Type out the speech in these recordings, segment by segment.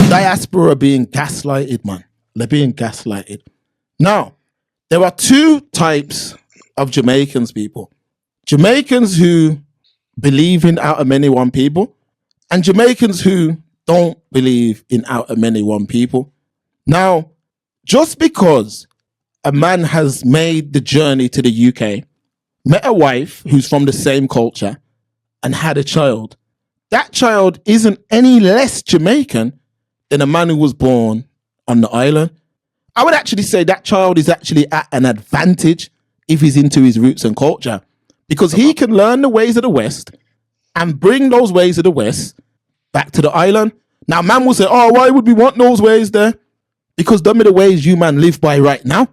Diaspora are being gaslighted, man. They're being gaslighted. Now, there are two types of Jamaicans, people. Jamaicans who believe in out of many one people, and Jamaicans who don't believe in out of many one people. Now, just because a man has made the journey to the UK, met a wife who's from the same culture, and had a child, that child isn't any less Jamaican than a man who was born on the island. I would actually say that child is actually at an advantage if he's into his roots and culture, because he can learn the ways of the West and bring those ways of the West back to the island. Now, man will say, oh, why would we want those ways there? Because them are the ways you man live by right now.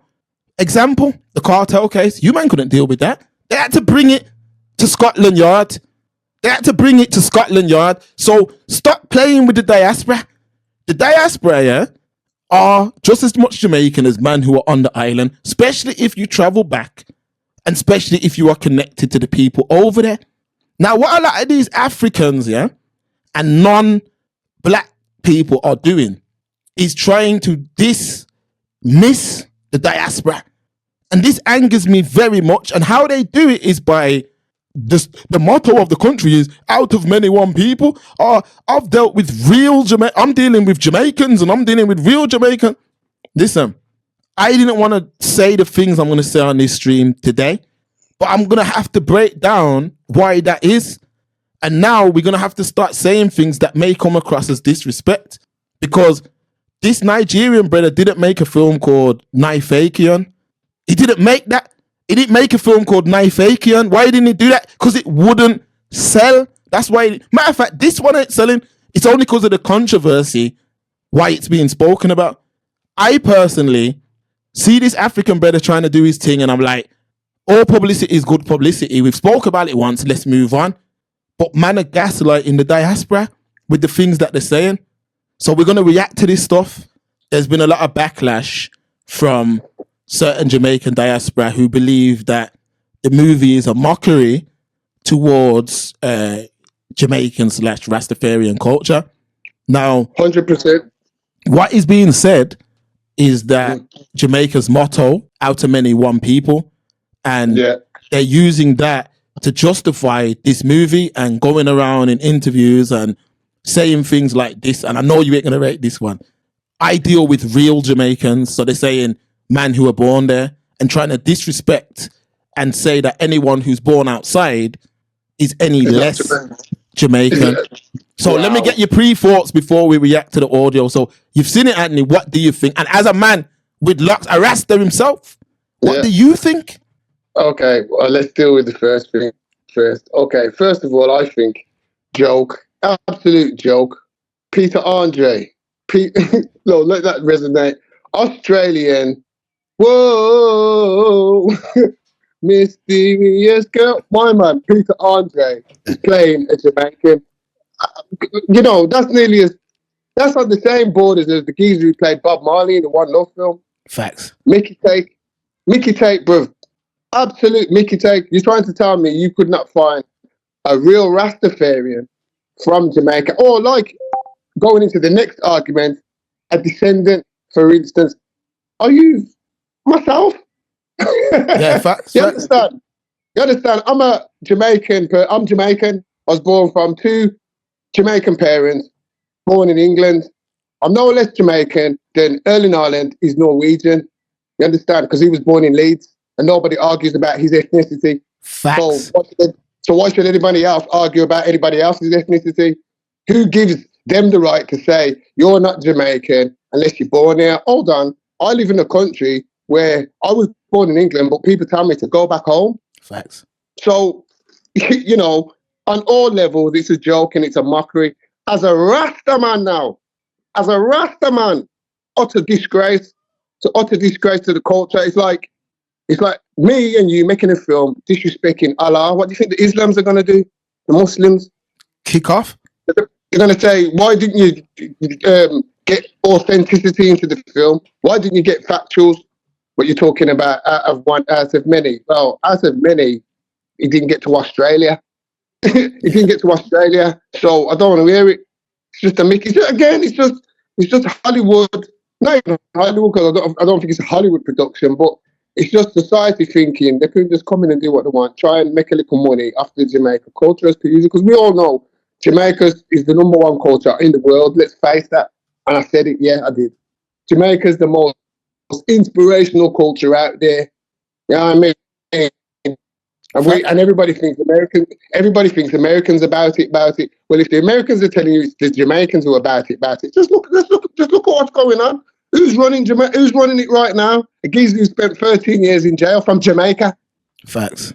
Example, the cartel case, you man couldn't deal with that. They had to bring it to Scotland Yard. So stop playing with the diaspora. The diaspora, yeah, are just as much Jamaican as men who are on the island, especially if you travel back and especially if you are connected to the people over there. Now, what a lot of these Africans, yeah, and non-black people are doing is trying to dismiss the diaspora. And this angers me very much. And how they do it is by the motto of the country is out of many one people. I've dealt with real I'm dealing with Jamaicans and I'm dealing with real Jamaican. Listen, I didn't want to say the things I'm going to say on this stream today, but I'm going to have to break down why that is. And now we're going to have to start saying things that may come across as disrespect, because this Nigerian brother didn't make a film called Jafaican. He didn't make that. He didn't make a film called Jafaican. Why didn't he do that? Because it wouldn't sell. That's why. Matter of fact, this one ain't selling. It's only because of the controversy why it's being spoken about. I personally see this African brother trying to do his thing, and I'm like, all publicity is good publicity. We've spoke about it once. Let's move on. But man are gaslighting the diaspora with the things that they're saying. So we're going to react to this stuff. There's been a lot of backlash from certain Jamaican diaspora who believe that the movie is a mockery towards Jamaican / Rastafarian culture. Now, 100%. What is being said is that Jamaica's motto, out of many one people, and they're using that to justify this movie and going around in interviews and saying things like this. And I know you ain't going to rate this one. I deal with real Jamaicans, so they're saying man who are born there, and trying to disrespect and say that anyone who's born outside is any less Jamaican. So let me get your pre-thoughts before we react to the audio. So you've seen it, Anthony. What do you think? And as a man with locks, a Rasta himself, what do you think? Okay, well, let's deal with the first thing first. Okay, first of all, I think joke, absolute joke. Peter Andre, no, let that resonate. Australian, whoa, mysterious girl. My man, Peter Andre, is playing a Jamaican. You know, that's on the same borders as the geezer who played Bob Marley in the One Love film. Facts. Mickey Take, bro. Absolute Mickey Take. You're trying to tell me you could not find a real Rastafarian from Jamaica, or like going into the next argument, a descendant, for instance. Are you myself? Yeah, facts. You understand? I'm a Jamaican. I'm Jamaican. I was born from two Jamaican parents, born in England. I'm no less Jamaican than Erling Haaland is Norwegian. You understand? Because he was born in Leeds, and nobody argues about his ethnicity. Facts. So why should anybody else argue about anybody else's ethnicity? Who gives them the right to say you're not Jamaican unless you're born here? Hold on. I live in a country where I was born in England, but people tell me to go back home. Facts. So, you know, on all levels, it's a joke and it's a mockery. As a Rasta man now, utter disgrace. It's utter disgrace to the culture. It's like me and you making a film disrespecting Allah. What do you think the Islams are going to do? The Muslims? Kick off? They're going to say, why didn't you get authenticity into the film? Why didn't you get factuals? What you're talking about out of many. Well, out of many, he didn't get to Australia. He didn't get to Australia, so I don't want to hear it. It's just a Mickey. Again, it's just It's just Hollywood. Not even Hollywood, because I don't think it's a Hollywood production, but it's just society thinking they can just come in and do what they want, try and make a little money after Jamaica culture as per usual. Because we all know Jamaica is the number one culture in the world. Let's face that. And I said it. Yeah, I did. Jamaica's the most inspirational culture out there. You know what I mean? And everybody thinks Americans about it. Well, if the Americans are telling you it's the Jamaicans who are about it. Just look at what's going on. Who's running it right now? A geezer who spent 13 years in jail from Jamaica. Facts.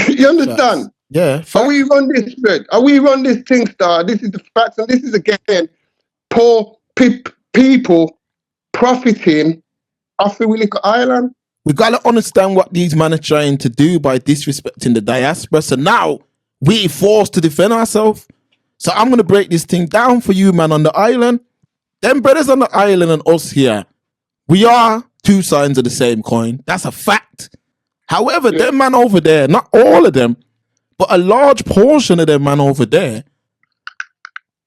You understand? Facts. Yeah. Facts. Are we run this thread? Are we run this thing, Star? This is the facts, and this is again poor people profiting off the Willico Island. We gotta understand what these men are trying to do by disrespecting the diaspora. So now we forced to defend ourselves. So I'm gonna break this thing down for you, man, on the island. Them brothers on the island and us here, we are two sides of the same coin. That's a fact. However, them man over there, not all of them, but a large portion of them man over there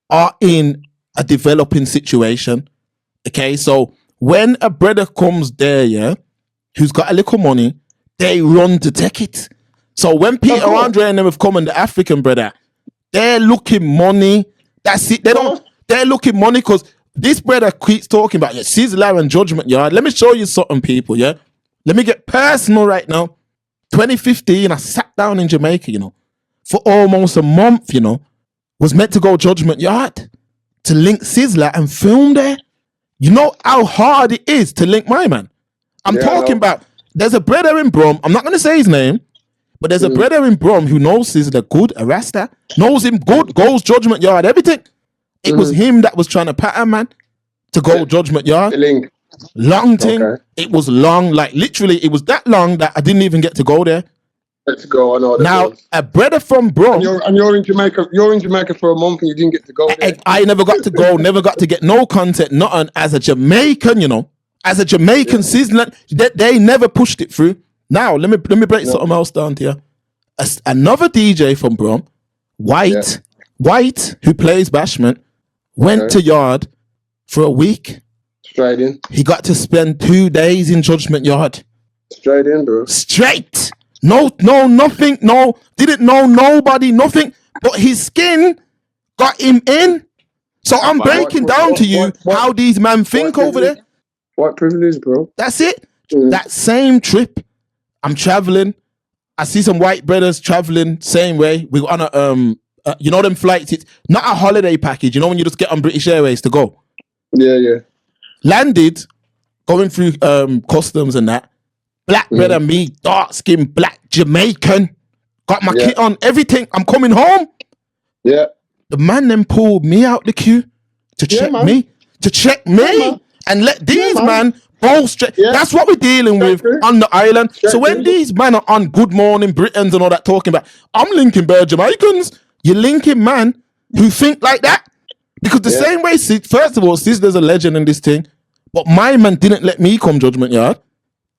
are in a developing situation. Okay, so when a brother comes there, yeah, who's got a little money, they run to take it. So when Peter Andre and them have come and the African brother, they're looking money. That's it. They're looking money because this brother keeps talking about Sizzler and Judgment Yard. Let me show you something, people, yeah? Let me get personal right now. 2015, I sat down in Jamaica, you know, for almost a month, you know, was meant to go Judgment Yard to link Sizzler and film there. You know how hard it is to link my man. I'm talking about, there's a brother in Brum, I'm not going to say his name, but there's a brother in Brum who knows Sizzler good, a Rasta, knows him good, goes Judgment Yard, everything. It was him that was trying to pattern, man, to go Judgment Yard. Long thing. Okay. It was long, like literally, it was that long that I didn't even get to go there. Let's go. I know that. Now, a brother from Brum. And you're in Jamaica. You're in Jamaica for a month and you didn't get to go there. I never got to go. Never got to get no content. Nothing. As a Jamaican, you know, as a Jamaican Sizzler, they never pushed it through. Now, let me break something else down here. Another DJ from Brum, White, who plays Bashment, went to Yard for a week. Straight in. He got to spend 2 days in Judgment Yard. Straight in, bro. Straight. No, nothing. No, didn't know nobody, nothing. But his skin got him in. So I'm breaking down to you how these men think over there. What privilege, bro? That's it. That same trip, I'm traveling. I see some white brothers traveling same way. We on a you know them flights. It's not a holiday package. You know when you just get on British Airways to go. Yeah. Landed, going through customs and that. Black brother, me, dark skin, black Jamaican. Got my kit on, everything. I'm coming home. Yeah. The man then pulled me out the queue to check me. And let these man go straight. That's what we're dealing with on the island. So when these men are on Good Morning Britons and all that talking about, I'm linking bare Jamaicans. You're linking man who think like that. Because the same way, first of all, Sizzler's a legend in this thing, but my man didn't let me come Judgment Yard.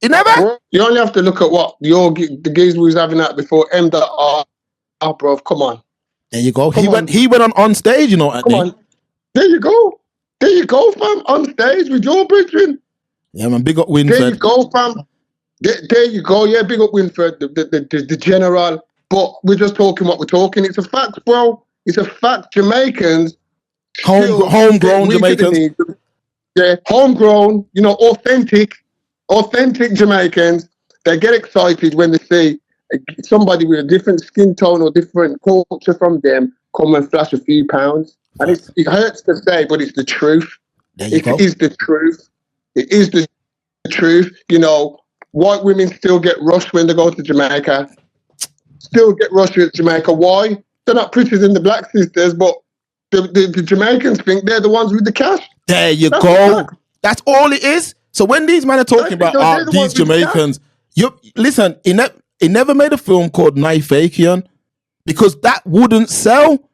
He never. You only have to look at what the gays we was having out before M.R. Bro, come on. There you go. He went on stage, you know. Come on. There you go, fam. On stage with your brethren. Yeah, man. Big up Winfred. There you go, fam. There you go. Yeah, big up Winfred, the general. But we're just talking what we're talking. It's a fact, bro. It's a fact. Jamaicans. Homegrown Jamaicans. Yeah, homegrown, you know, authentic Jamaicans. They get excited when they see somebody with a different skin tone or different culture from them come and flash a few pounds. And it hurts to say, but it's the truth. It is the truth. It is the truth. You know, white women still get rushed when they go to Jamaica. Still get rushed at Jamaica. Why? They're not prettier than the black sisters, but the Jamaicans think they're the ones with the cash. There you go. That's all it is. So when these men are talking about these Jamaicans, listen, he never made a film called Jafaican because that wouldn't sell.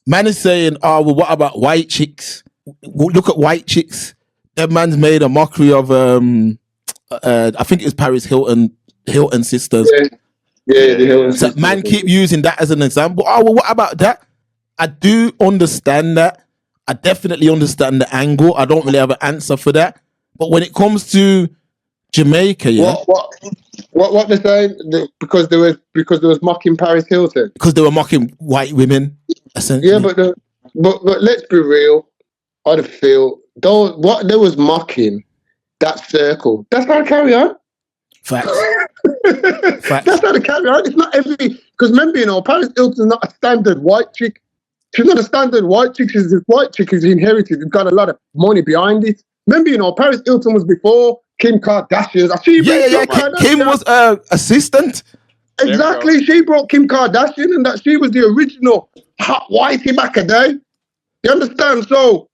Man is saying, oh, well, what about white chicks? Look at white chicks. That man's made a mockery of, I think it's Paris Hilton sisters. Yeah, the Hilton sisters. So man keep using that as an example. Oh, well, what about that? I do understand that. I definitely understand the angle. I don't really have an answer for that. But when it comes to Jamaica, yeah, what they're saying because there was mocking Paris Hilton. because they were mocking white women, essentially. Yeah, but let's be real. I feel what there was mocking that circle. That's how to carry on. Facts. That's how to carry on. It's not because remember, Paris Hilton's not a standard white chick. She's not a standard white chick. She's this white chick who's inherited. It's got a lot of money behind it. Remember, Paris Hilton was before Kim Kardashian. Kim was assistant. Exactly. She brought Kim Kardashian, and that she was the original hot whitey back a day. You understand? So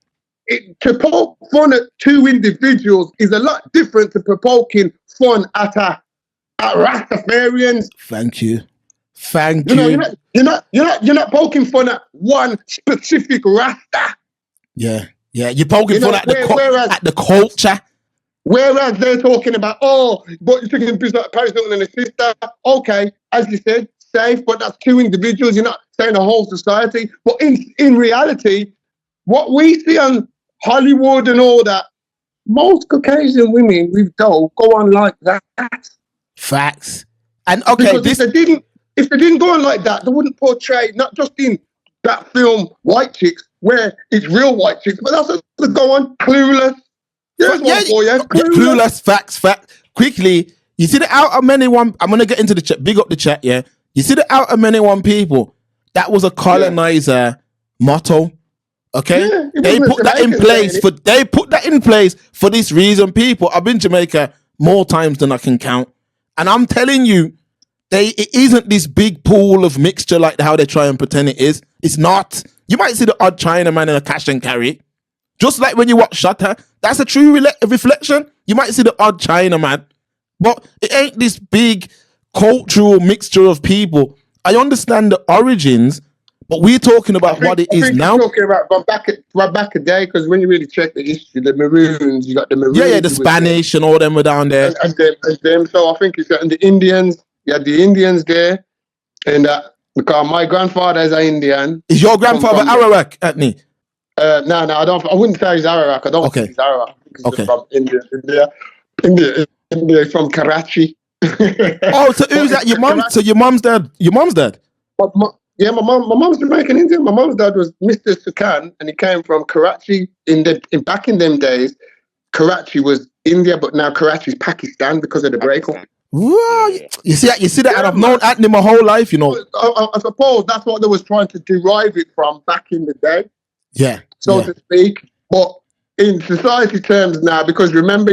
to poke fun at two individuals is a lot different to poking fun at Rastafarians. Thank you. You're not poking fun at one specific Rasta. Yeah. You're poking fun at the culture. Whereas they're talking about, but you're taking Paris Hilton and his sister. Okay, as you said, safe, but that's two individuals. You're not saying the whole society. But in reality, what we see on Hollywood and all that, most Caucasian women go on like that. Facts. And okay, because if they didn't go on like that, they wouldn't portray not just in that film White Chicks, where it's real white chicks, but that's they go on Clueless. Clueless. Facts. Quickly, you see the out of many one. I'm gonna get into the chat. Big up the chat, yeah. You see the out of many one people. That was a colonizer motto. Okay, Yeah, they put that in place for this reason. People, I've been to Jamaica more times than I can count, and I'm telling you, it isn't this big pool of mixture like how they try and pretend it is. It's not. You might see the odd Chinaman in a cash and carry, just like when you watch Shutter. That's a true reflection. You might see the odd Chinaman, but it ain't this big cultural mixture of people. I understand the origins. But we're talking about what it is now. Talking about back a day, because when you really check the history, the Maroons, you got the Maroons. Yeah, the Spanish and all them were down there. And them. So I think it's and the Indians. You had the Indians there, and because my grandfather is an Indian. Is your grandfather Arawak, Anthony? No, I wouldn't say he's Arawak. I don't think he's Arawak. He's from India, from Karachi. Oh, so who's that? Your mom? So your mom's dad? Your mom's dad? Yeah, my mom's Jamaican Indian. My mom's dad was Mr. Sukan, and he came from Karachi. Back in them days, Karachi was India, but now Karachi's Pakistan because of the breakup. Whoa, you see that, and I've known Anthony my whole life. I suppose that's what they was trying to derive it from back in the day. Yeah, so to speak. But in society terms now, because remember,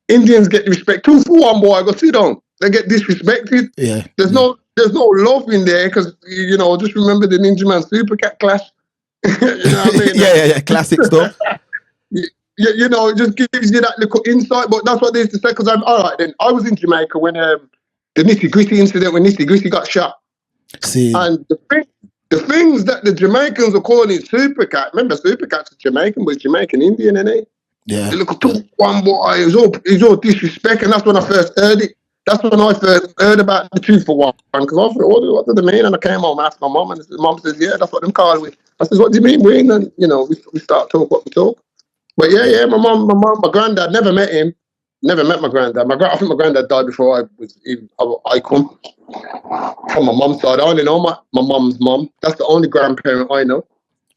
Indians get respect. 2 for 1, boy. Go sit down. They get disrespected. Yeah, there's no love in there because just remember the Ninja Man Supercat clash. You know what I mean? yeah, classic stuff. It just gives you that little insight. But that's what they used to say. Because all right then. I was in Jamaica when the Nitty Gritty incident when Nitty Gritty got shot. See, and the things that the Jamaicans are calling Supercat. Remember, Supercat's Jamaican, but it's Jamaican Indian, isn't it? Yeah. The little 2 for 1 boy. It was all disrespect, and that's when I first heard it. That's when I first heard about the 2 for 1. Because I thought, what do they mean? And I came home and asked my mum, and mum says, yeah, that's what them call it. I says, what do you mean, Wayne? And, we start talk what we talk. But yeah, my granddad, never met him. Never met my granddad. I think my granddad died before I come. From my mum's side, I only know my mum's mum. That's the only grandparent I know.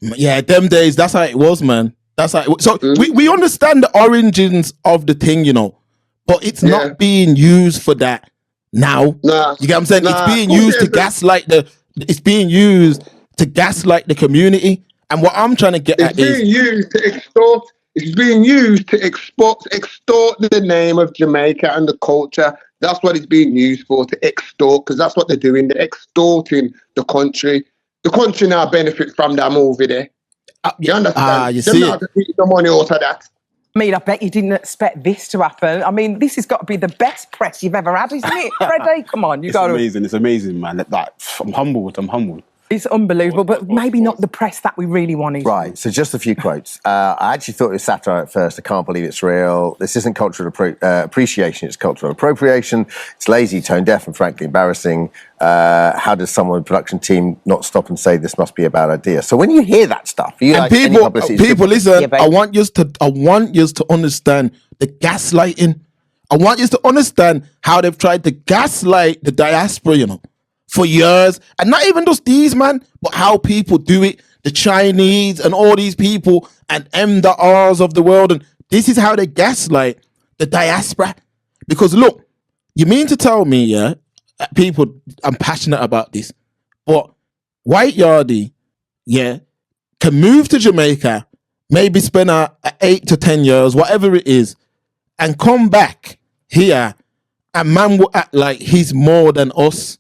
Yeah, them days, that's how it was, man. That's how it was. So we understand the origins of the thing, but it's not being used for that now. Nah. You get what I'm saying? It's being used to gaslight it's being used to gaslight the community. And what I'm trying to get at is... It's being used to extort. It's being used to extort the name of Jamaica and the culture. That's what it's being used for, to extort, because that's what they're doing. They're extorting the country. The country now benefits from that movie there. You understand? You see it. The money out of that. I mean, I bet you didn't expect this to happen. I mean, this has got to be the best press you've ever had, isn't it, Freddie? Come on, It's amazing, man. I'm humbled. It's unbelievable, but maybe not the press that we really wanted. Right, so just a few quotes. I actually thought it was satire at first. I can't believe it's real. This isn't cultural appreciation, it's cultural appropriation. It's lazy, tone deaf, and frankly embarrassing. How does someone in the production team not stop and say this must be a bad idea? So when you hear that stuff, you and like any publicity, people, listen, Yeah, I want you to understand the gaslighting. I want you to understand how they've tried to gaslight the diaspora, you know, for years. And not even just these, man, but how people do it. The Chinese and all these people and the R's of the world. And this is how they gaslight the diaspora. Because look, you mean to tell me, yeah, people, I'm passionate about this, but white yardie, yeah, can move to Jamaica, maybe spend 8 to 10 years, whatever it is, and come back here, and man will act like he's more than us,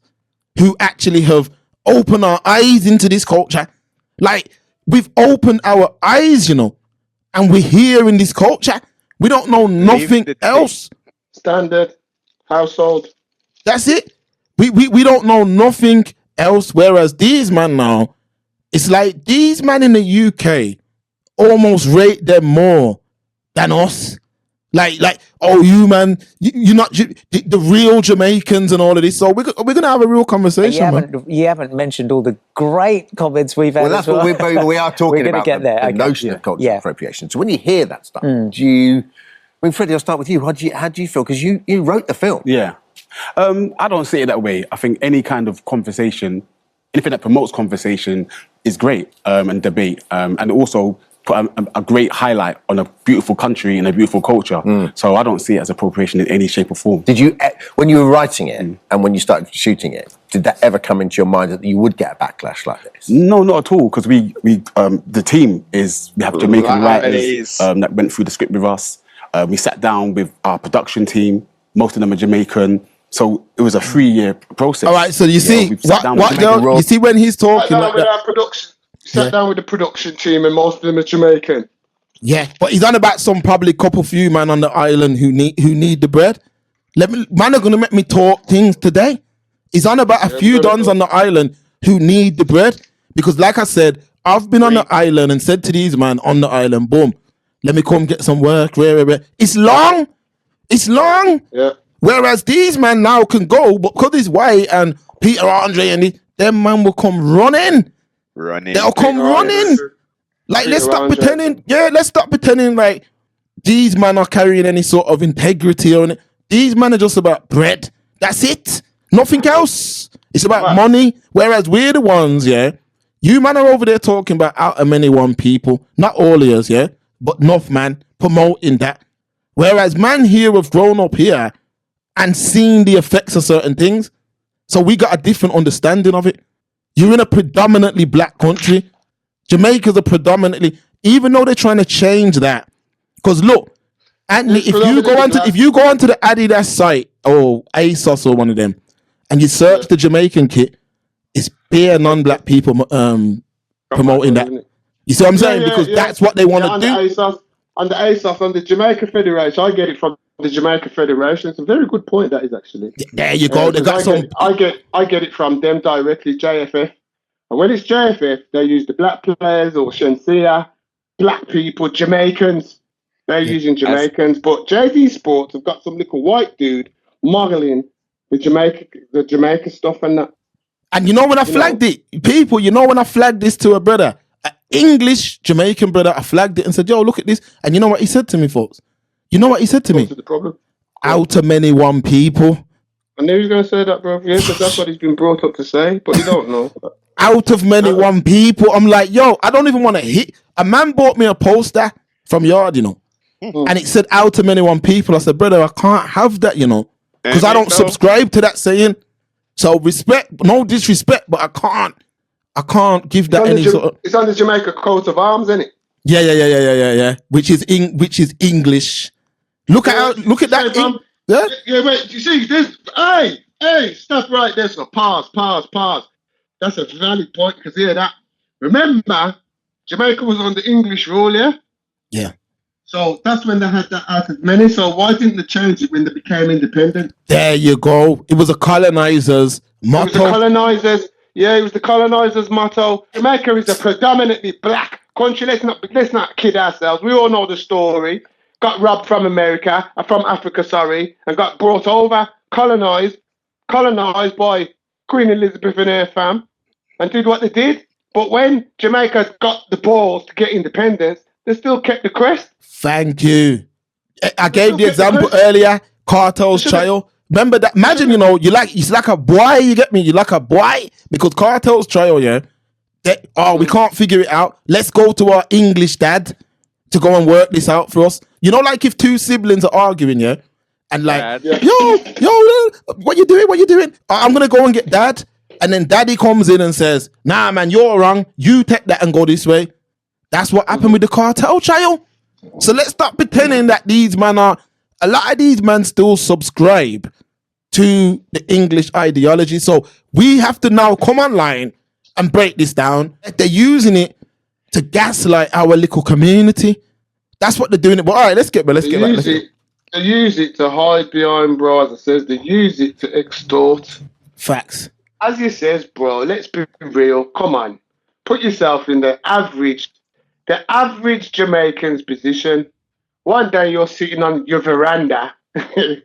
who actually have opened our eyes into this culture. Like, we've opened our eyes, you know, and we're here in this culture. We don't know nothing else. Standard, household. That's it. We don't know nothing else. Whereas these man now, it's like these man in the UK almost rate them more than us. Like, oh, you man, you're not the real Jamaicans and all of this. So we're gonna have a real conversation. You haven't mentioned all the great comments we've had. well, that's what we are talking We're gonna about. get there. The Okay. notion of cultural Yeah. appropriation. So when you hear that stuff, do you? I mean, Freddie, I'll start with you. How do you feel? Because you wrote the film. Yeah. I don't see it that way. I think any kind of conversation, anything that promotes conversation is great, and debate, and also put a great highlight on a beautiful country and a beautiful culture. So I don't see it as appropriation in any shape or form. Did you, when you were writing it and when you started shooting it, did that ever come into your mind that you would get a backlash like this? No, not at all, because we the team we have Jamaican writers that went through the script with us. We sat down with our production team. Most of them are Jamaican. So it was a 3-year process. All right, so you see, we've sat down with what Jamaican you see when he's talking Sat down like with that. our production. Sat down with the production team, and most of them are Jamaican. Yeah, but he's on about some probably couple few man on the island who need the bread. Man are gonna make me talk things today. He's on about a few dons on the island who need the bread. Because like I said, I've been on the island and said to these man on the island, boom, let me come get some work. It's long. It's long. Yeah. Whereas these men now can go, but because he's white and Peter Andre and them man will come running. They'll come running. Like, let's stop pretending. Yeah, let's stop pretending like these men are carrying any sort of integrity on it. These men are just about bread. That's it. Nothing else. It's about money. Whereas we're the ones, yeah. You man are over there talking about out of many one people. Not all of us, yeah. But enough man promoting that. Whereas man here have grown up here and seen the effects of certain things. So we got a different understanding of it. You're in a predominantly black country. Jamaica's a predominantly, even though they're trying to change that. Because look, Anthony, if you go onto the Adidas site or ASOS or one of them, and you search the Jamaican kit, it's bare non-black people promoting that. You see what I'm saying? Because that's what they want to do. On the ASOS, on the Jamaica Federation, I get it from the Jamaica Federation. It's a very good point, that is, actually. There you go. They got I get it from them directly, JFF. And when it's JFF, they use the black players or Shensia, black people, Jamaicans. They're using Jamaicans. But JV Sports have got some little white dude modeling the Jamaica stuff and that. And you know when I flagged it, people, when I flagged this to a brother, an English Jamaican brother, I flagged it and said, yo, look at this. And you know what he said to me, folks? You know what he said to me? The problem? Out of many one people. I knew he was going to say that, bro. Yeah, because that's what he's been brought up to say, but you don't know. Out of many one people. I'm like, yo, I don't even want to hit. A man bought me a poster from Yard, and it said out of many one people. I said, brother, I can't have that, because I don't subscribe to that saying. So respect, no disrespect, but I can't give that any sort of. It's on the Jamaica coat of arms, isn't it? Yeah. Which is English. Look at that. Wait. You see this? Hey, stop right there. So pause. That's a valid point, because hear that. Remember, Jamaica was under English rule, yeah? Yeah. So that's when they had that out of many. So why didn't they change it when they became independent? There you go. It was the colonizers' motto. It was the colonizers. Yeah, it was the colonizers' motto. Jamaica is a predominantly black country. Let's not kid ourselves. We all know the story. Got robbed from America, from Africa, sorry, and got brought over, colonized by Queen Elizabeth and her fam, and did what they did. But when Jamaica got the balls to get independence, they still kept the crest. Thank you. I gave the example earlier, Cartel's trial. Remember that? Imagine, you know, it's like a boy, you get me? You like a boy? Because Cartel's trial, yeah, we can't figure it out. Let's go to our English dad to go and work this out for us. You know, like if two siblings are arguing, yeah, and like, yo, what you doing? I'm going to go and get dad. And then daddy comes in and says, nah, man, you're wrong. You take that and go this way. That's what happened with the Cartel trial. So let's stop pretending that a lot of these men still subscribe to the English ideology. So we have to now come online and break this down. They're using it to gaslight our little community. That's what they're doing. But all right, let's get back. They use it to hide behind, bro. As I says, they use it to extort. Facts. As you says, bro, let's be real. Come on. Put yourself in the average Jamaican's position. One day you're sitting on your veranda. You're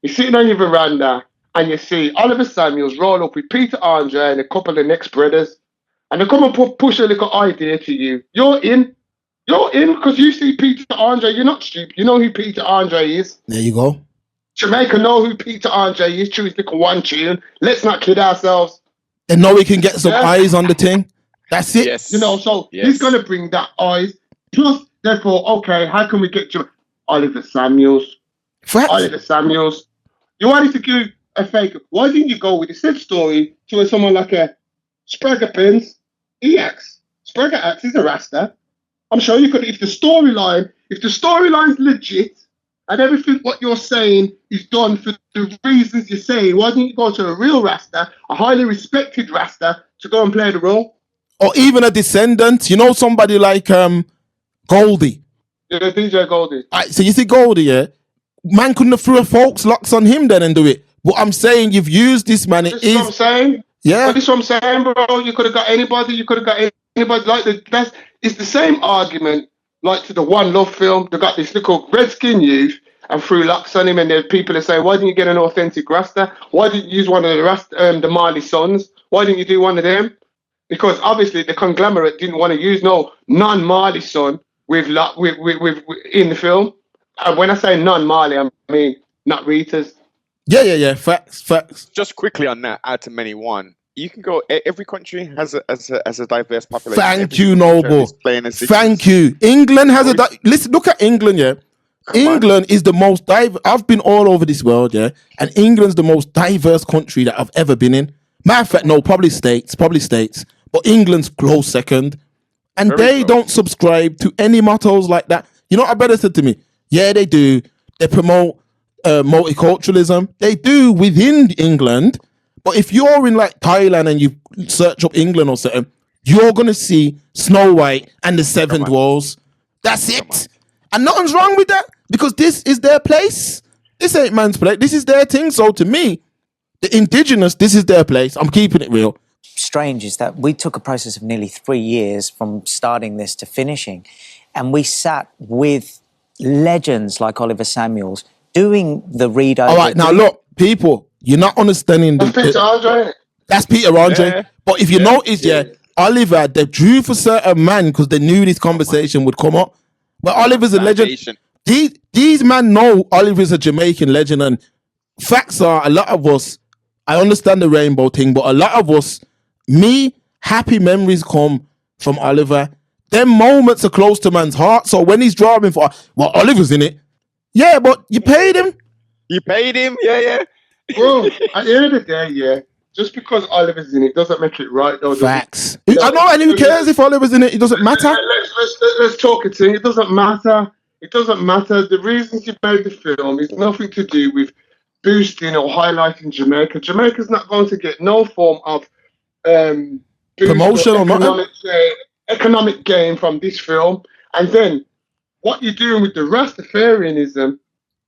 sitting on your veranda and you see Oliver Samuels roll up with Peter Andre and a couple of next brothers. And they come and push a little idea to you. You're in. You're in because you see Peter Andre. You're not stupid. You know who Peter Andre is. There you go. Jamaica know who Peter Andre is. Through his little one tune. Let's not kid ourselves. And know we can get some eyes on the thing. That's it. Yes. You know, so he's going to bring that eyes. Plus, therefore, okay, how can we get you? Oliver Samuels. Oliver Samuels. You wanted to do a fake. Why didn't you go with the same story to someone like a Spragger Pins? Spragger acts is a Rasta. I'm sure you could, if the storyline's legit and everything what you're saying is done for the reasons you're saying, why didn't you go to a real Rasta, a highly respected Rasta, to go and play the role? Or even a descendant, you know, somebody like Goldie. Yeah, DJ Goldie. So you see Goldie, yeah? Man couldn't have threw a folks locks on him then and do it. But I'm saying you've used this man. This is what I'm saying. Yeah. But this is what I'm saying, bro. You could have got anybody. You could have got anybody. Like it's the same argument like to the One Love film. They got this little red-skinned youth and threw locks on him, and there people are saying, why didn't you get an authentic Rasta? Why didn't you use one of the Marley sons? Why didn't you do one of them? Because obviously the conglomerate didn't want to use no non-Marley son with in the film. And when I say non-Marley, I mean not Rita's. Yeah. Facts. Just quickly on that, add to many one. You can go. Every country has a diverse population. Thank you, Noble. Thank you. England has listen. Look at England. Yeah, England is the most diverse. I've been all over this world. Yeah, and England's the most diverse country that I've ever been in. Matter of fact, no, probably states. But England's close second, and they don't subscribe to any mottos like that. You know what a brother said to me? Yeah, they do. They promote multiculturalism. They do within England. But if you're in like Thailand and you search up England or something, you're going to see Snow White and the Seven Dwarfs. That's it. And nothing's wrong with that because this is their place. This ain't man's place. This is their thing. So to me, the indigenous, this is their place. I'm keeping it real. Strange is that we took a process of nearly 3 years from starting this to finishing. And we sat with legends like Oliver Samuels doing the read over. All right, now look, people, you're not understanding. That's Peter Andre. That's Peter Andre. Yeah. But if you notice, Oliver, they drew for certain man because they knew this conversation would come up. But Oliver's a legend. These men know Oliver's a Jamaican legend. And facts are, a lot of us, I understand the rainbow thing, but a lot of us, happy memories come from Oliver. Them moments are close to man's heart. So when he's driving for, Oliver's in it. Yeah, but you paid him. Yeah. Bro, at the end of the day, just because Oliver's in it doesn't make it right, though. Facts. I know, and who cares if Oliver's in it? It doesn't matter. Let's talk it in. It doesn't matter. It doesn't matter. The reasons you made the film is nothing to do with boosting or highlighting Jamaica. Jamaica's not going to get no form of promotion or economic gain from this film. And then what you're doing with the Rastafarianism,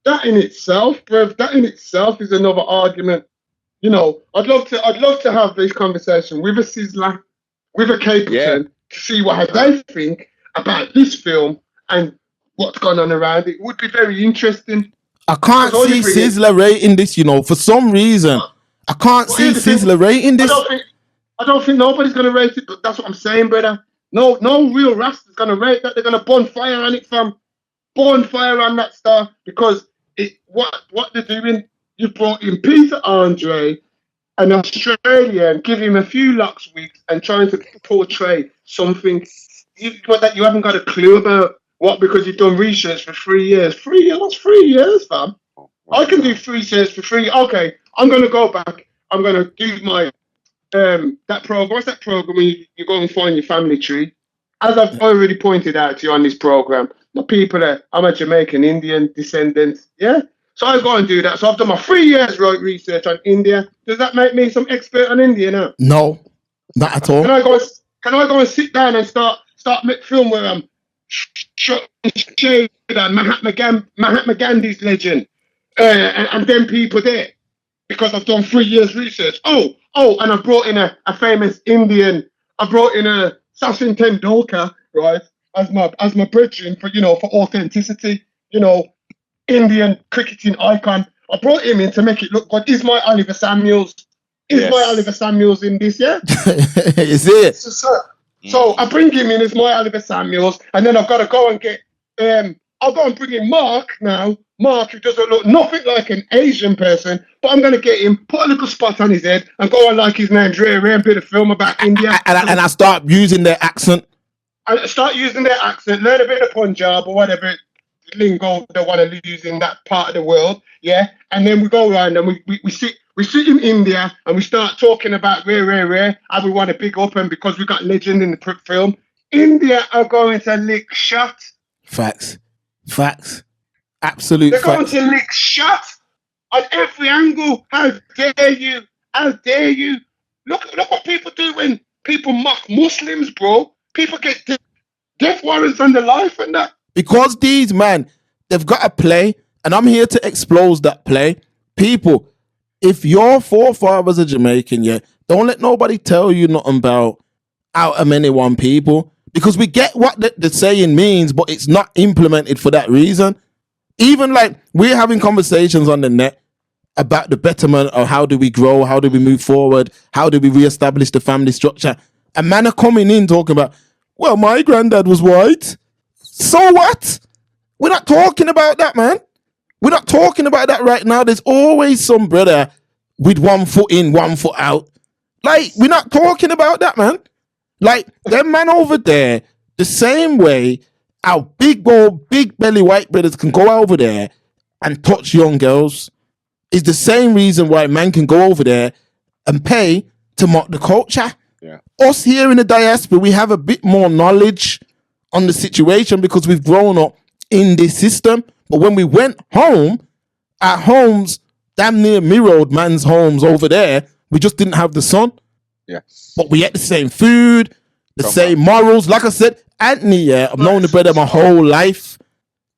that in itself, bruv, is another argument. You know, I'd love to have this conversation with a Sizzler, with a Capleton, to see what they think about this film and what's gone on around it. Would be very interesting. I can't see Sizzler rating this, you know, for some reason. I can't see Sizzler rating this. I don't think nobody's going to rate it, but that's what I'm saying, brother. No real Rasta's going to rate that. They're going to bonfire on it, fam. Bonfire on that stuff, because what they're doing, you brought in Peter Andre, an Australian, give him a few lux weeks and trying to portray something that you haven't got a clue about. What? Because you've done research for 3 years. 3 years? What's 3 years, fam? I can do research for free. Okay, I'm going to go back. I'm going to do my that program. What's that program when you go and find your family tree? As I've already pointed out to you on this program, I'm a Jamaican Indian descendant. Yeah. So I go and do that. So I've done my 3 years research on India. Does that make me some expert on India now? No, not at all. Can I go and sit down and start film where I'm showing Mahatma Gandhi's legend, and then people there, because I've done 3 years research. Oh, and I've brought in a famous Indian. I brought in a Sachin Tendulkar, right, as my brethren for authenticity. Indian cricketing icon. I brought him in to make it look good. Is my Oliver Samuels in this? Yeah. Is it? So I bring him in as my Oliver Samuels, and then I've got to go and get. I'll go and bring in Mark now. Mark, who doesn't look nothing like an Asian person, but I'm going to get him, put a little spot on his head, and go on like his name's Ray and build a film about India. And I start using their accent. I start using their accent, learn a bit of Punjab or whatever lingo they want to use in that part of the world, yeah. And then we go around and we sit in India and we start talking about Ray, how we want to big up, and because we got legend in the film, India are going to lick shot. Facts. Absolute They're facts. going to lick shot on every angle. How dare you? Look what people do when people mock Muslims, bro. People get death warrants on their life and that. Because these man, they've got a play, and I'm here to expose that play. People, if your forefathers are Jamaican, yeah, don't let nobody tell you nothing about out of many one people, because we get what the saying means, but it's not implemented for that reason. Even like we're having conversations on the net about the betterment of how do we grow, how do we move forward, how do we reestablish the family structure, and man are coming in talking about, well, my granddad was white. So what? We're not talking about that, man. We're not talking about that right now. There's always some brother with 1 foot in, 1 foot out. Like, we're not talking about that, man. Like, them man over there, the same way our big belly white brothers can go over there and touch young girls is the same reason why man can go over there and pay to mock the culture. Yeah. Us here in the diaspora, we have a bit more knowledge on the situation because we've grown up in this system. But when we went home, our homes damn near mirrored man's homes over there. We just didn't have the sun. Yes. But we ate the same food, the same morals. Like I said, Anthony, yeah, I've known the brother my whole life.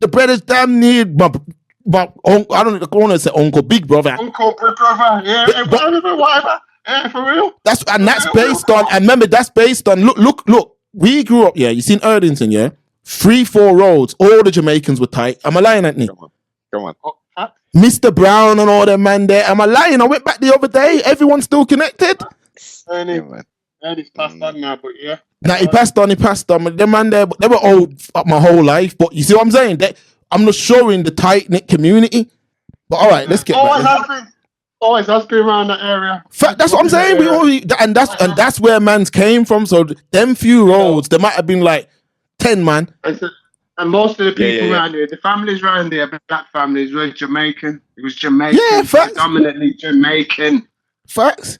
The brother's damn near my I don't want to say uncle, big brother. Uncle, big brother, yeah, whatever. Yeah, for real. That's based on, and remember, that's based on, look. We grew up, yeah, you seen Erdington, yeah? 3-4 roads, all the Jamaicans were tight. Am I lying, Anthony? Come on. Mr. Brown and all them man there. Am I lying? I went back the other day. Everyone's still connected. He's passed on now, but yeah. Nah, he passed on. But them man there, they were old up my whole life. But you see what I'm saying? I'm not showing the tight-knit community. But all right, let's get back. Always has been around that area. That's what I'm saying. That's where man's came from. So them few roads, there might have been like 10 man. And most of the people around here, the families around there, black families, were Jamaican. It was Jamaican. Yeah, facts. Predominantly Jamaican. Facts.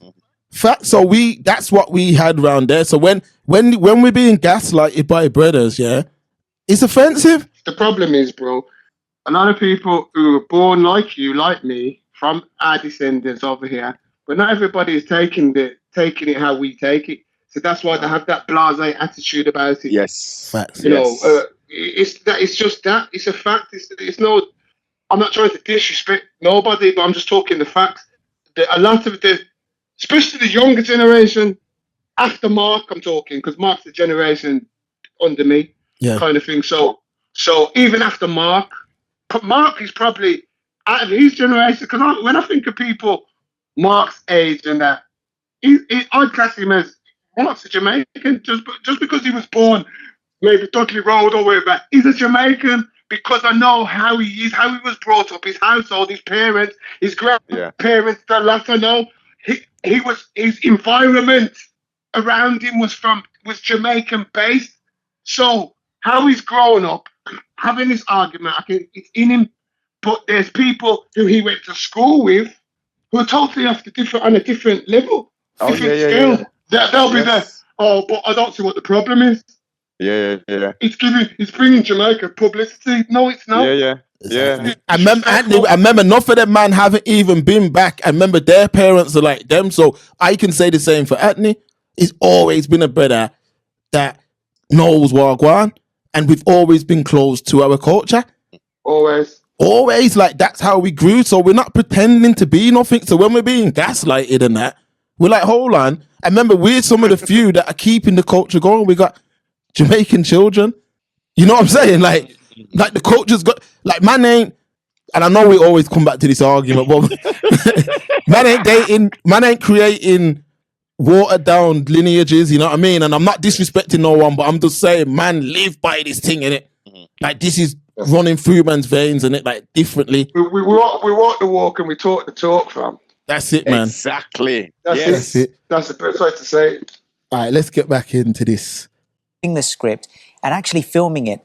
So that's what we had around there. So when we're being gaslighted by brothers, yeah, it's offensive. The problem is, bro, a lot of people who were born like you, like me, from our descendants over here, but not everybody is taking it how we take it. So that's why they have that blasé attitude about it. Yes. Facts. You know, it's just that. It's a fact. It's no. I'm not trying to disrespect nobody, but I'm just talking the facts. a lot of the, especially the younger generation, after Mark, I'm talking, because Mark's the generation under me, kind of thing. So even after Mark is probably out of his generation. Because when I think of people Mark's age and that, I'd class him as Mark's a Jamaican just because he was born maybe Dudley Road or wherever. He's a Jamaican because I know how he is, how he was brought up, his household, his parents, his grandparents. The last I know, his environment around him was Jamaican based. So how he's grown up, having this argument, it's in him. But there's people who he went to school with who are totally on a different level, different scale. They'll be there. Oh, but I don't see what the problem is. Yeah. It's bringing Jamaica publicity. No, it's not. Yeah. I remember enough of them man haven't even been back. I remember their parents are like them, so I can say the same for Anthony. He's always been a brother that knows Wagwan, and we've always been close to our culture. Always, like that's how we grew. So we're not pretending to be nothing. So when we're being gaslighted and that, we're like, hold on. I remember we're some of the few that are keeping the culture going. We got Jamaican children. You know what I'm saying? Like the culture's got, like, man ain't, and I know we always come back to this argument, but man ain't creating watered down lineages, you know what I mean? And I'm not disrespecting no one, but I'm just saying, man, live by this thing, innit? Like, this is running through man's veins, and it like differently. We walk the walk and we talk the talk, fam. That's it, man. Exactly. That's it. That's the best way to say it. All right, let's get back into this. The script and actually filming it.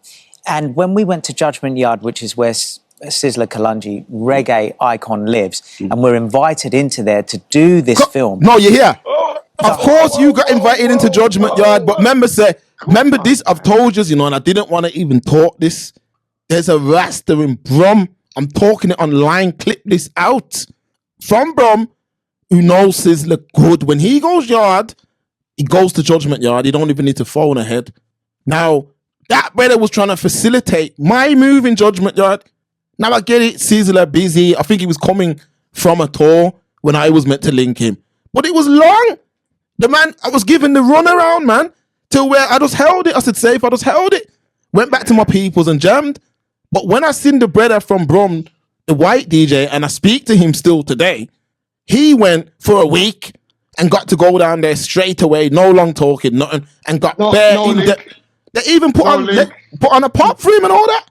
And when we went to Judgment Yard, which is where Sizzla Kalonji, reggae icon, lives, and we're invited into there to do this film. No, you're here. Of course you got invited into Judgment Yard, but remember this, I've told you, and I didn't want to even talk this. There's a Rasta in Brum. I'm talking it online. Clip this out. From Brum, who knows Sizzla good. When he goes yard, he goes to Judgment Yard. He don't even need to phone ahead. Now, that brother was trying to facilitate my move in Judgment Yard. Now I get it, Sizzla busy. I think he was coming from a tour when I was meant to link him. But it was long. The man, I was given the runaround, man, till where I just held it. I said, safe, I just held it. Went back to my peoples and jammed. But when I seen the brother from Brum, the white DJ, and I speak to him still today, he went for a week and got to go down there straight away, no long talking, nothing, and got bare in depth. They even put on a pop for him and all that.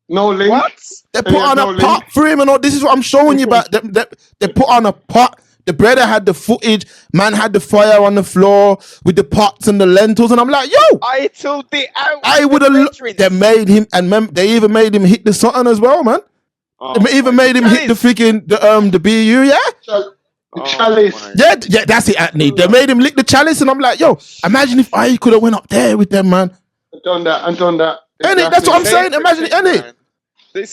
No link. What? They put on a pot for him and all. This is what I'm showing you about. They put on a pot. The brother had the footage. Man had the fire on the floor with the pots and the lentils. And I'm like, yo. I told the out. I would have. They made him, and they even made him hit the something as well, man. They even made him hit the freaking the BU, yeah. The chalice. Yeah, that's it, Anthony. They made him lick the chalice, and I'm like, yo, imagine if I could have went up there with them, man. And done that. Exactly. That's what I'm saying. Imagine it, innit?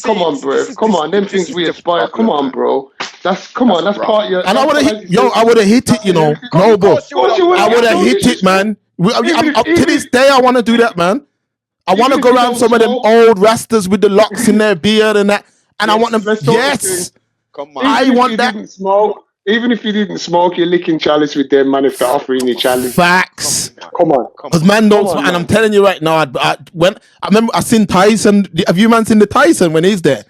Come on, bro. Come on, them things we aspire. Come on, bro. That's part of your. And I would have hit it, you know. No, bro. I would have hit it, man. To this day, I want to do that, man. I want to go around some of them old rastas with the locks in their beard and that, and I want them. Yes, come on. I want that. Even if you didn't smoke, you're licking chalice with them, man. If they're offering you chalice, facts. Come on. Because man don't smoke, and I'm telling you right now. I remember I seen Tyson. Have you man seen the Tyson when he's there?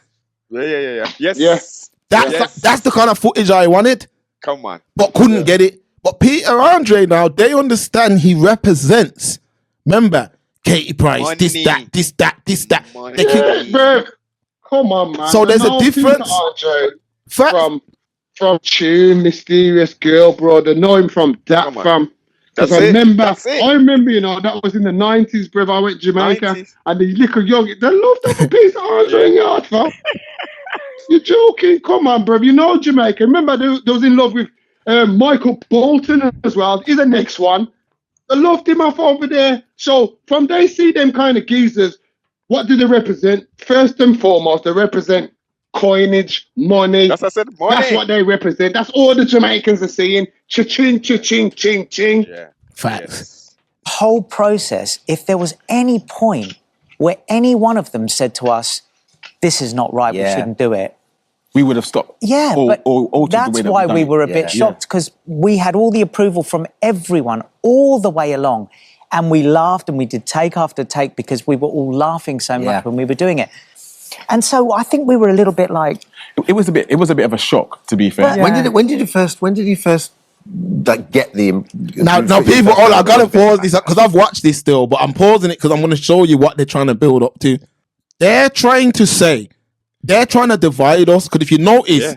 Yeah. Yes. That's the kind of footage I wanted. Come on. But couldn't get it. But Peter Andre now, they understand he represents. Remember, Katie Price, Money. this, that. Money. They bro. Come on, man. So there's a difference. From Tune, Mysterious Girl, bro. They know him from that, fam. Because I remember, that was in the 90s, bro. I went to Jamaica, 90s. And the little young, they loved that a piece of Andre in yard, fam. You're joking? Come on, bro. You know Jamaica. Remember, they was in love with Michael Bolton as well. He's the next one. They loved him off over there. So from they see them kind of geezers, what do they represent? First and foremost, they represent coinage, money. That's what I said, money. That's what they represent. That's all the Jamaicans are seeing. Cha-ching, cha-ching, ching, ching. Yeah. Facts. Whole process, if there was any point where any one of them said to us, this is not right, we shouldn't do it, we would have stopped. Yeah, or but altered the that's way that why we've we done it. were a bit shocked, because we had all the approval from everyone all the way along, and we laughed and we did take after take because we were all laughing so much when we were doing it. And so I think we were a little bit like... It was a bit of a shock, to be fair. When did you first like get the... Now people, I gotta pause this because I've watched this still, but I'm pausing it because I'm gonna show you what they're trying to build up to. They're trying to divide us, because if you notice,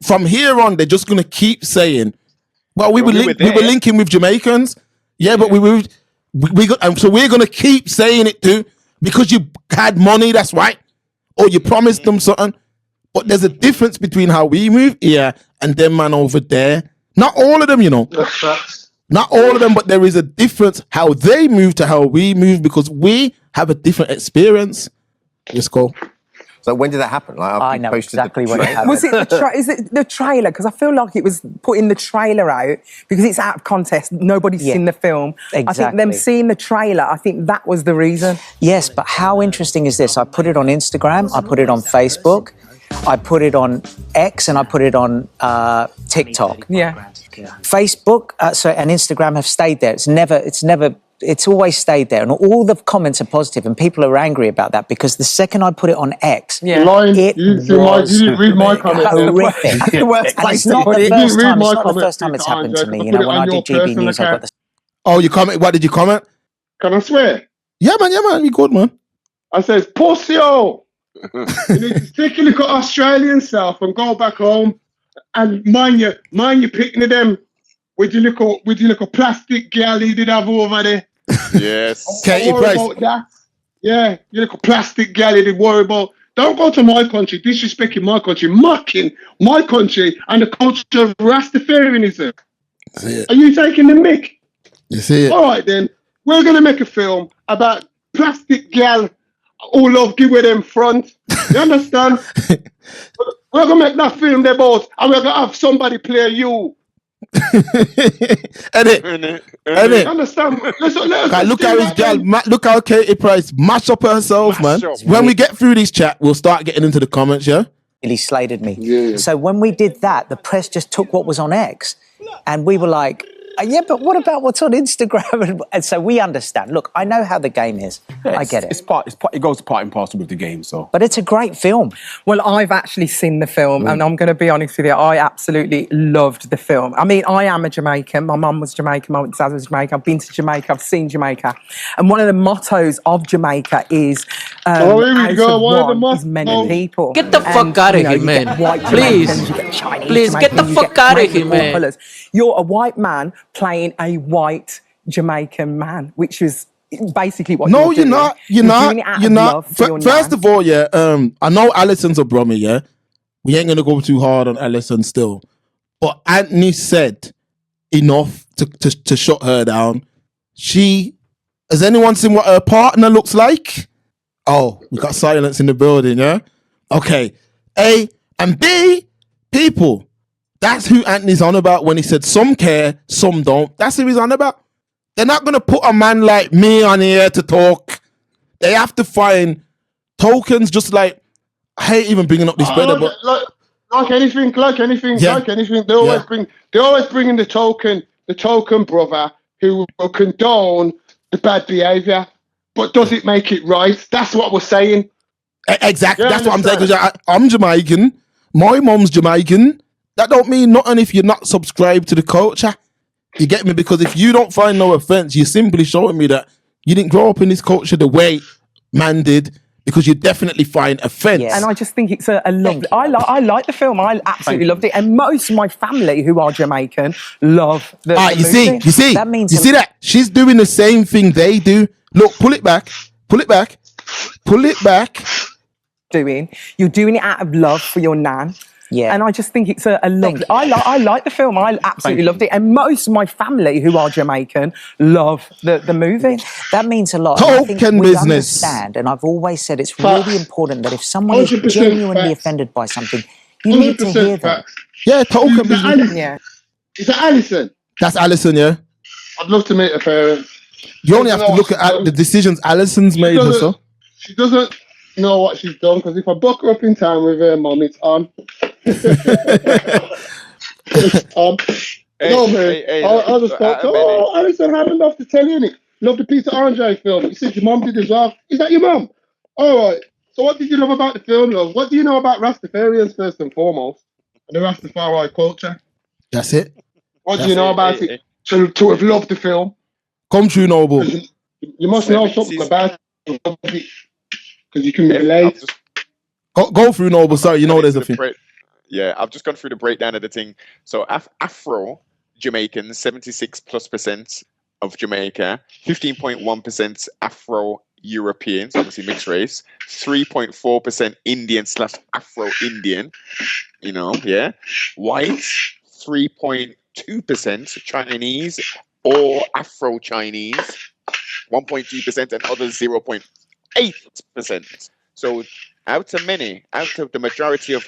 from here on, they're just gonna keep saying, well, we were linking with Jamaicans. Yeah, but so we're gonna keep saying it too, because you had money, that's right. Or you promised them something. But there's a difference between how we move here and them man over there. Not all of them, you know. Not all of them, but there is a difference how they move to how we move, because we have a different experience. Let's go. So when did that happen? Like, I know exactly when it happened. Was it is it the trailer? Because I feel like it was putting the trailer out because it's out of context. Nobody's seen the film. Exactly. I think them seeing the trailer, I think that was the reason. Yes, but how interesting is this? I put it on Instagram, I put it on Facebook, I put it on X, and I put it on TikTok. Yeah. Facebook and Instagram have stayed there. It's always stayed there, and all the comments are positive, and people are angry about that, because the second I put it on X, You didn't read my comments. horrific. And it's not the first time it's happened to me. You know, when I did GB News, I got the... Oh, you comment? What did you comment? Can I swear? Yeah, man. You good, man. I says, pussy-o! You need to take a look at Australian self and go back home and mind you picking of them with your little plastic girl you did have over there. Yes. Katie Price. About that. Yeah, your little plastic girl you did worry about. Don't go to my country, disrespecting my country, mocking my country and the culture of Rastafarianism. Are you taking the mick? You see it? All right, then. We're going to make a film about plastic girl who love give with them front. You understand? We're going to make that film there, both, and we're going to have somebody play you. Edit. Understand? Look how his girl, look how Katie Price mash up herself, man. When we get through this chat, we'll start getting into the comments, yeah? He slated me. So when we did that, the press just took what was on X, and we were like, yeah, but what about what's on Instagram? And so we understand. Look, I know how the game is. I get it. It goes part and parcel with the game, so. But it's a great film. Well, I've actually seen the film, and I'm going to be honest with you, I absolutely loved the film. I mean, I am a Jamaican. My mum was Jamaican, my dad was Jamaican. I've been to Jamaica, I've seen Jamaica. And one of the mottos of Jamaica is, is many people. Get the fuck out of here, man. Please. You get Chinese Please, get the Jamaicans, you fuck get out of Jamaican here, man. colours. You're a white man playing a white Jamaican man, which is basically what No, you're you're doing. not. You're doing it not. out You're of not. love for your First nan. of all, yeah, I know Alison's a Brummie, yeah? We ain't going to go too hard on Alison still. But Anthony said enough to shut her down. Has anyone seen what her partner looks like? Oh, we got silence in the building, yeah? Okay. A, and B, people. That's who Anthony's on about when he said some care, some don't. That's who he's on about. They're not going to put a man like me on here to talk. They have to find tokens, just like, I hate even bringing up this brother, but... Like anything. They always bring in the token brother who will condone the bad behaviour. But does it make it right? That's what we're saying. Exactly. Yeah, That's what I'm saying. understand. 'Cause I'm Jamaican. My mum's Jamaican. That don't mean nothing if you're not subscribed to the culture. You get me? Because if you don't find no offense, you're simply showing me that you didn't grow up in this culture the way man did, because you definitely find offense. And I just think it's a lovely... I like the film. I absolutely loved it. And most of my family who are Jamaican love the you movie. see, That means you see that? She's doing the same thing they do. Look, pull it back. You're doing it out of love for your nan. Yeah. And I just think it's a lovely... I like the film. I absolutely loved it. And most of my family who are Jamaican love the movie. That means a lot. And I think Token we business. understand, and I've always said it's really important that if someone is 100% genuinely facts. offended by something, you need to hear 100% them. facts. Yeah, token Is that business. Alison? Yeah. Is that Alison? That's Alison, yeah? I'd love to meet her parents. You only have to look at the decisions Alison's made and stuff. She doesn't know what she's done, because if I book her up in time with her mum, it's on. It's on. No, man. I just thought, oh, Alison, I love to tell you, innit? Love the Peter Andre film. You said your mum did as well. Is that your mum? All right. So what did you love about the film, love? What do you know about Rastafarians, first and foremost? And the Rastafari culture? That's it. What do you know about it to have loved the film? Come true, Noble. You must know something about it because you can relate. Go through, Noble. Sorry, you know there's a thing. Yeah, I've just gone through the breakdown of the thing. So Afro Jamaicans, 76+% of Jamaica, 15.1% Afro Europeans, obviously mixed race, 3.4% Indian / Afro Indian, you know, yeah. Whites, 3.2% Chinese or Afro Chinese, 1.2%, and others 0.8%. So out of the majority of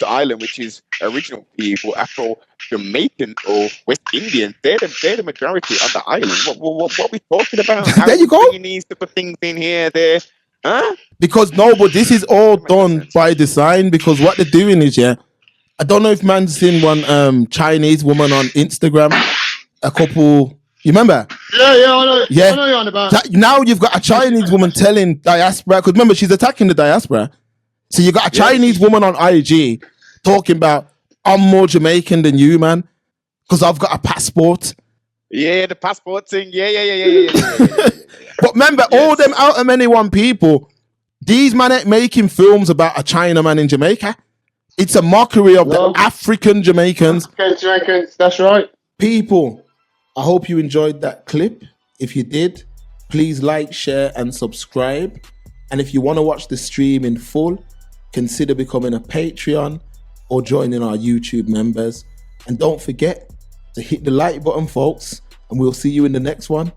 the island, which is original people, Afro Jamaican or West Indian, they're the majority on the island. What are we talking about? There you go. You need to put things in here, there, huh? Because no, but this is all done by design. Because what they're doing is, yeah, I don't know if man's seen one Chinese woman on Instagram. A couple, you remember? Yeah, I know. Yeah, I know you're on about. Now you've got a Chinese woman telling Diaspora, because remember she's attacking the Diaspora. So you got a Chinese woman on IG talking about, I'm more Jamaican than you, man, because I've got a passport. Yeah, the passport thing. Yeah. But remember, all them out of many one people, these men ain't making films about a Chinaman in Jamaica. It's a mockery of the African Jamaicans. African Jamaicans, that's right. People, I hope you enjoyed that clip. If you did, please like, share, and subscribe. And if you want to watch the stream in full, consider becoming a Patreon or joining our YouTube members. And don't forget to hit the like button, folks, and we'll see you in the next one.